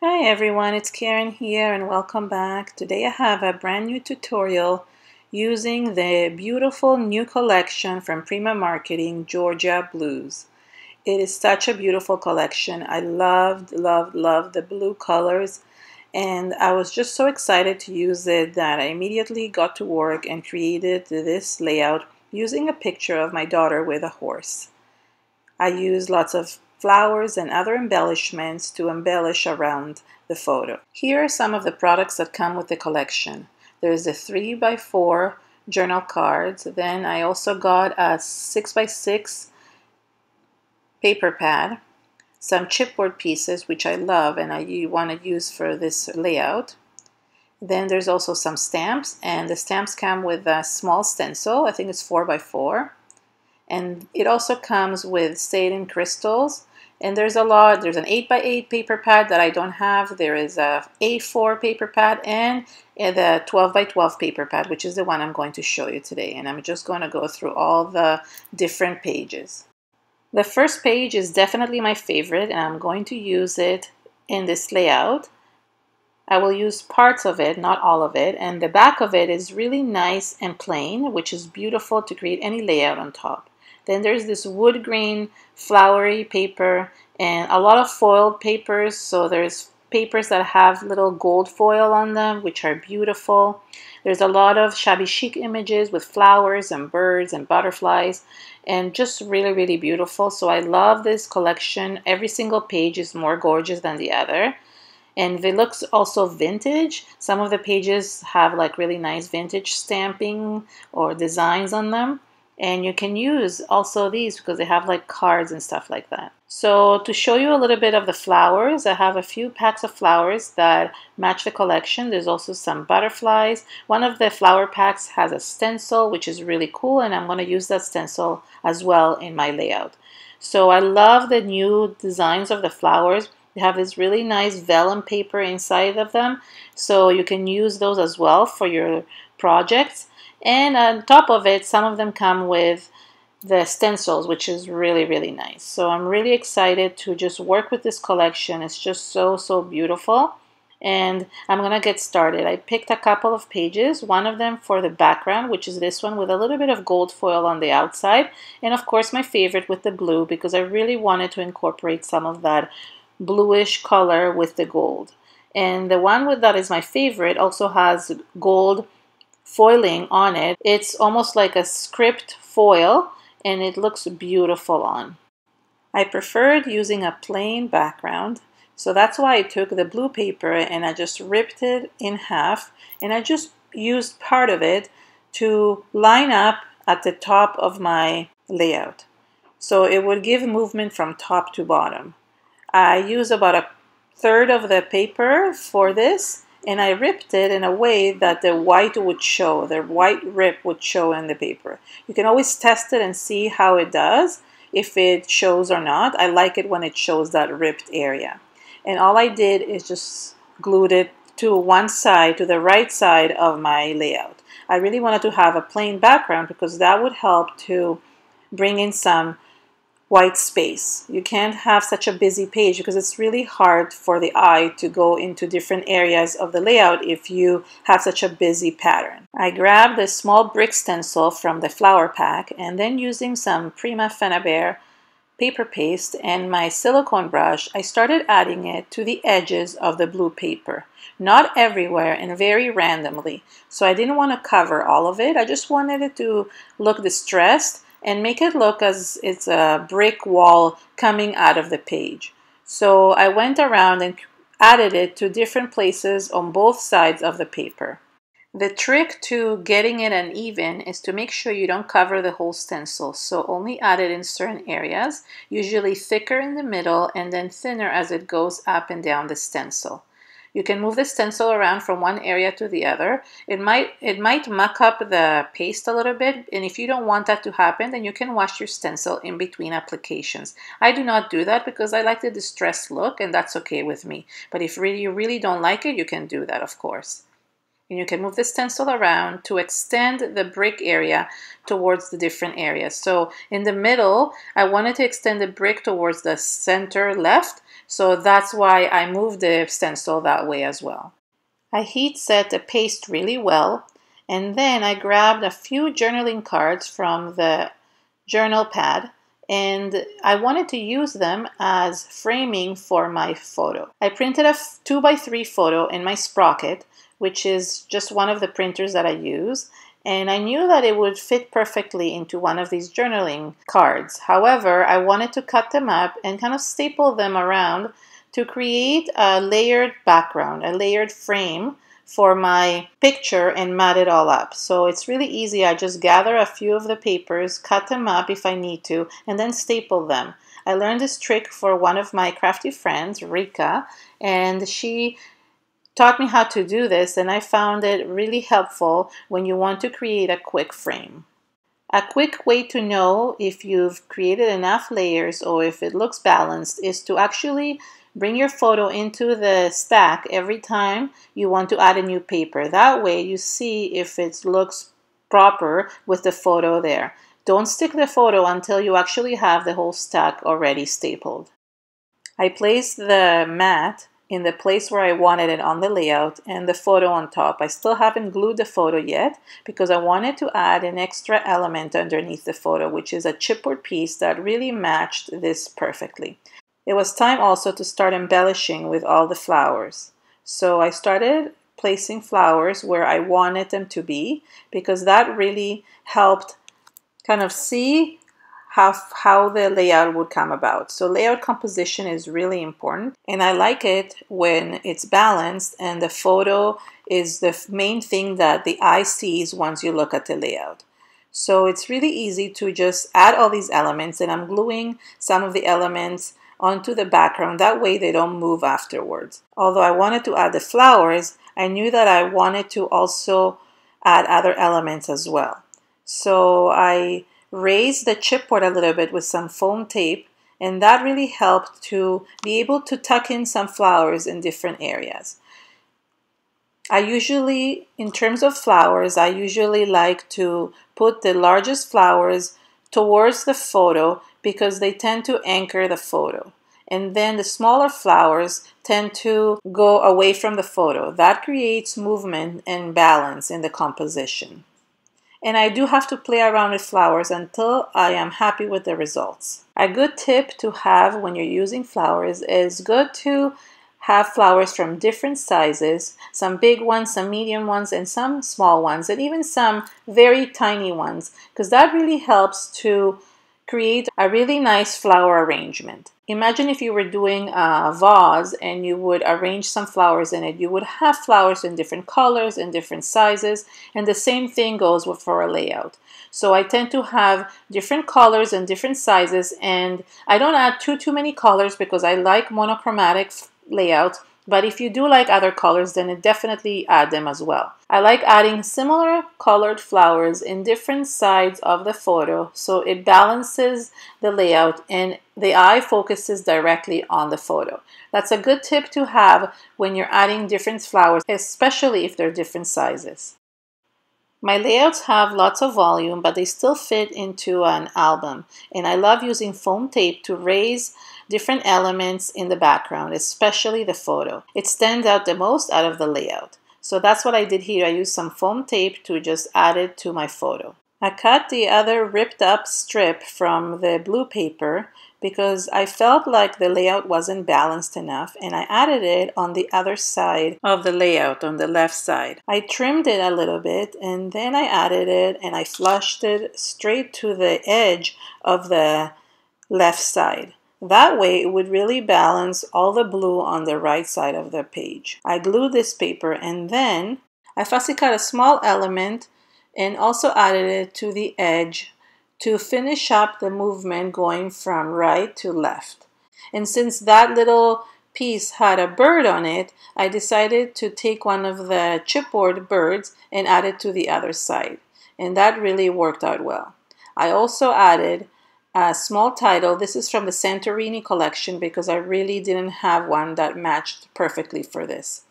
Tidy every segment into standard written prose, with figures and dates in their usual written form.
Hi everyone, it's Karen here and welcome back. Today I have a brand new tutorial using the beautiful new collection from Prima Marketing, Georgia Blues. It is such a beautiful collection. I loved the blue colors, and I was just so excited to use it that I immediately got to work and created this layout using a picture of my daughter with a horse. I use lots of flowers and other embellishments to embellish around the photo. Here are some of the products that come with the collection. There's a 3x4 journal cards. Then I also got a 6x6 paper pad, some chipboard pieces, which I love and I want to use for this layout. Then there's also some stamps, and the stamps come with a small stencil. I think it's 4x4. And it also comes with satin crystals, and there's an 8x8 paper pad that I don't have. There is a A4 paper pad and the 12x12 paper pad, which is the one I'm going to show you today, and I'm just going to go through all the different pages. The first page is definitely my favorite, and I'm going to use it in this layout. I will use parts of it, not all of it, and the back of it is really nice and plain, which is beautiful to create any layout on top. Then there's this wood grain flowery paper and a lot of foiled papers. So there's papers that have little gold foil on them, which are beautiful. There's a lot of shabby chic images with flowers and birds and butterflies, and just really beautiful. So I love this collection. Every single page is more gorgeous than the other. And it looks also vintage. Some of the pages have like really nice vintage stamping or designs on them. And you can use also these because they have like cards and stuff like that. So to show you a little bit of the flowers, I have a few packs of flowers that match the collection. There's also some butterflies. One of the flower packs has a stencil, which is really cool, and I'm going to use that stencil as well in my layout. So I love the new designs of the flowers. They have this really nice vellum paper inside of them, so you can use those as well for your projects. And on top of it, some of them come with the stencils, which is really nice. So I'm really excited to just work with this collection. It's just so beautiful. And I'm gonna get started. I picked a couple of pages, one of them for the background, which is this one with a little bit of gold foil on the outside, and of course my favorite with the blue, because I really wanted to incorporate some of that bluish color with the gold. And the one with that is my favorite also has gold foiling on it. It's almost like a script foil, and it looks beautiful on. I preferred using a plain background, so that's why I took the blue paper and I just ripped it in half, and I just used part of it to line up at the top of my layout, so it would give movement from top to bottom. I used about a third of the paper for this, and I ripped it in a way that the white would show, the white rip would show in the paper. You can always test it and see how it does, if it shows or not. I like it when it shows that ripped area. And all I did is just glued it to one side, to the right side of my layout. I really wanted to have a plain background because that would help to bring in some white space. You can't have such a busy page because it's really hard for the eye to go into different areas of the layout if you have such a busy pattern. I grabbed a small brick stencil from the flower pack, and then using some Prima Bear paper paste and my silicone brush, I started adding it to the edges of the blue paper. Not everywhere and very randomly. So I didn't want to cover all of it. I just wanted it to look distressed and make it look as it's a brick wall coming out of the page. So I went around and added it to different places on both sides of the paper. The trick to getting it uneven is to make sure you don't cover the whole stencil, so only add it in certain areas, usually thicker in the middle and then thinner as it goes up and down the stencil. You can move the stencil around from one area to the other. It might muck up the paste a little bit, and if you don't want that to happen, then you can wash your stencil in between applications. I do not do that because I like the distressed look, and that's okay with me. But if you really don't like it, you can do that, of course. And you can move the stencil around to extend the brick area towards the different areas. So in the middle, I wanted to extend the brick towards the center left, So that's why I moved the stencil that way as well. I heat set the paste really well, and then I grabbed a few journaling cards from the journal pad, and I wanted to use them as framing for my photo. I printed a 2x3 photo in my Sprocket, which is just one of the printers that I use, and I knew that it would fit perfectly into one of these journaling cards. However, I wanted to cut them up and kind of staple them around to create a layered background, a layered frame for my picture and mat it all up. So it's really easy. I just gather a few of the papers, cut them up if I need to, and then staple them. I learned this trick for one of my crafty friends, Rika, and she taught me how to do this, and I found it really helpful when you want to create a quick frame. A quick way to know if you've created enough layers or if it looks balanced is to actually bring your photo into the stack every time you want to add a new paper. That way you see if it looks proper with the photo there. Don't stick the photo until you actually have the whole stack already stapled. I placed the mat in the place where I wanted it on the layout and the photo on top. I still haven't glued the photo yet because I wanted to add an extra element underneath the photo, which is a chipboard piece that really matched this perfectly. It was time also to start embellishing with all the flowers. So I started placing flowers where I wanted them to be because that really helped kind of see how the layout would come about. So layout composition is really important, and I like it when it's balanced and the photo is the main thing that the eye sees once you look at the layout. So it's really easy to just add all these elements, and I'm gluing some of the elements onto the background. That way they don't move afterwards. Although I wanted to add the flowers, I knew that I wanted to also add other elements as well. So I raised the chipboard a little bit with some foam tape, and that really helped to be able to tuck in some flowers in different areas. I usually, in terms of flowers, I usually like to put the largest flowers towards the photo because they tend to anchor the photo. And then the smaller flowers tend to go away from the photo. That creates movement and balance in the composition. And I do have to play around with flowers until I am happy with the results. A good tip to have when you're using flowers is good to have flowers from different sizes, some big ones, some medium ones, and some small ones, and even some very tiny ones, because that really helps to create a really nice flower arrangement. Imagine if you were doing a vase and you would arrange some flowers in it. You would have flowers in different colors and different sizes, and the same thing goes for a layout. So I tend to have different colors and different sizes, and I don't add too many colors because I like monochromatic layouts. But if you do like other colors, then definitely add them as well. I like adding similar colored flowers in different sides of the photo so it balances the layout and the eye focuses directly on the photo. That's a good tip to have when you're adding different flowers, especially if they're different sizes. My layouts have lots of volume, but they still fit into an album. And I love using foam tape to raise different elements in the background, especially the photo. It stands out the most out of the layout. So that's what I did here. I used some foam tape to just add it to my photo. I cut the other ripped up strip from the blue paper because I felt like the layout wasn't balanced enough, and I added it on the other side of the layout, on the left side. I trimmed it a little bit and then I added it and I flushed it straight to the edge of the left side. That way it would really balance all the blue on the right side of the page. I glued this paper and then I fussy cut a small element and also added it to the edge to finish up the movement going from right to left. And since that little piece had a bird on it, I decided to take one of the chipboard birds and add it to the other side. And that really worked out well. I also added a small title. This is from the Santorini collection because I really didn't have one that matched perfectly for this.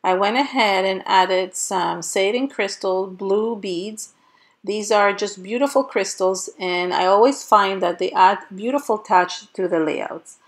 I went ahead and added some satin crystal blue beads. These are just beautiful crystals, and I always find that they add beautiful touch to the layouts.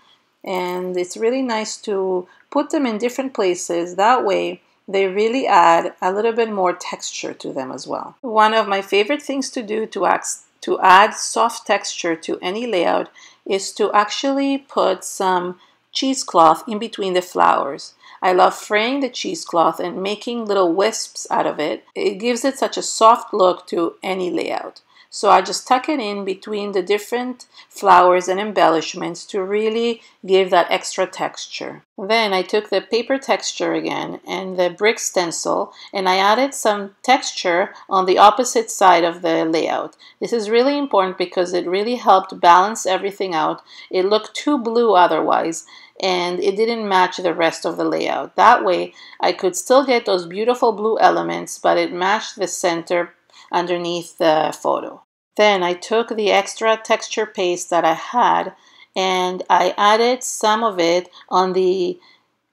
And it's really nice to put them in different places. That way they really add a little bit more texture to them as well. One of my favorite things to do to add soft texture to any layout is to actually put some cheesecloth in between the flowers. I love fraying the cheesecloth and making little wisps out of it. It gives it such a soft look to any layout. So I just tuck it in between the different flowers and embellishments to really give that extra texture. Then I took the paper texture again and the brick stencil, and I added some texture on the opposite side of the layout. This is really important because it really helped balance everything out. It looked too blue otherwise, and it didn't match the rest of the layout. That way I could still get those beautiful blue elements, but it matched the center underneath the photo. Then I took the extra texture paste that I had and I added some of it on the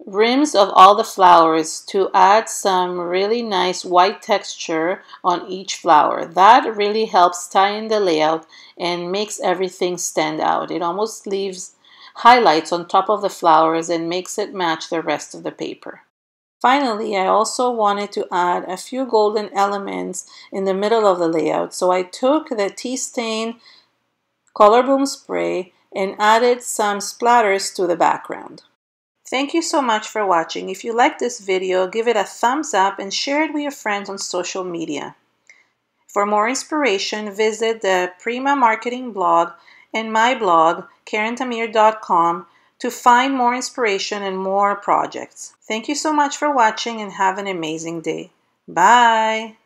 rims of all the flowers to add some really nice white texture on each flower. That really helps tie in the layout and makes everything stand out. It almost leaves highlights on top of the flowers and makes it match the rest of the paper. Finally, I also wanted to add a few golden elements in the middle of the layout, so I took the Tea Stain Color Boom spray and added some splatters to the background. Thank you so much for watching. If you liked this video, give it a thumbs up and share it with your friends on social media. For more inspiration, visit the Prima Marketing blog and my blog, KerenTamir.com, to find more inspiration and more projects. Thank you so much for watching and have an amazing day. Bye!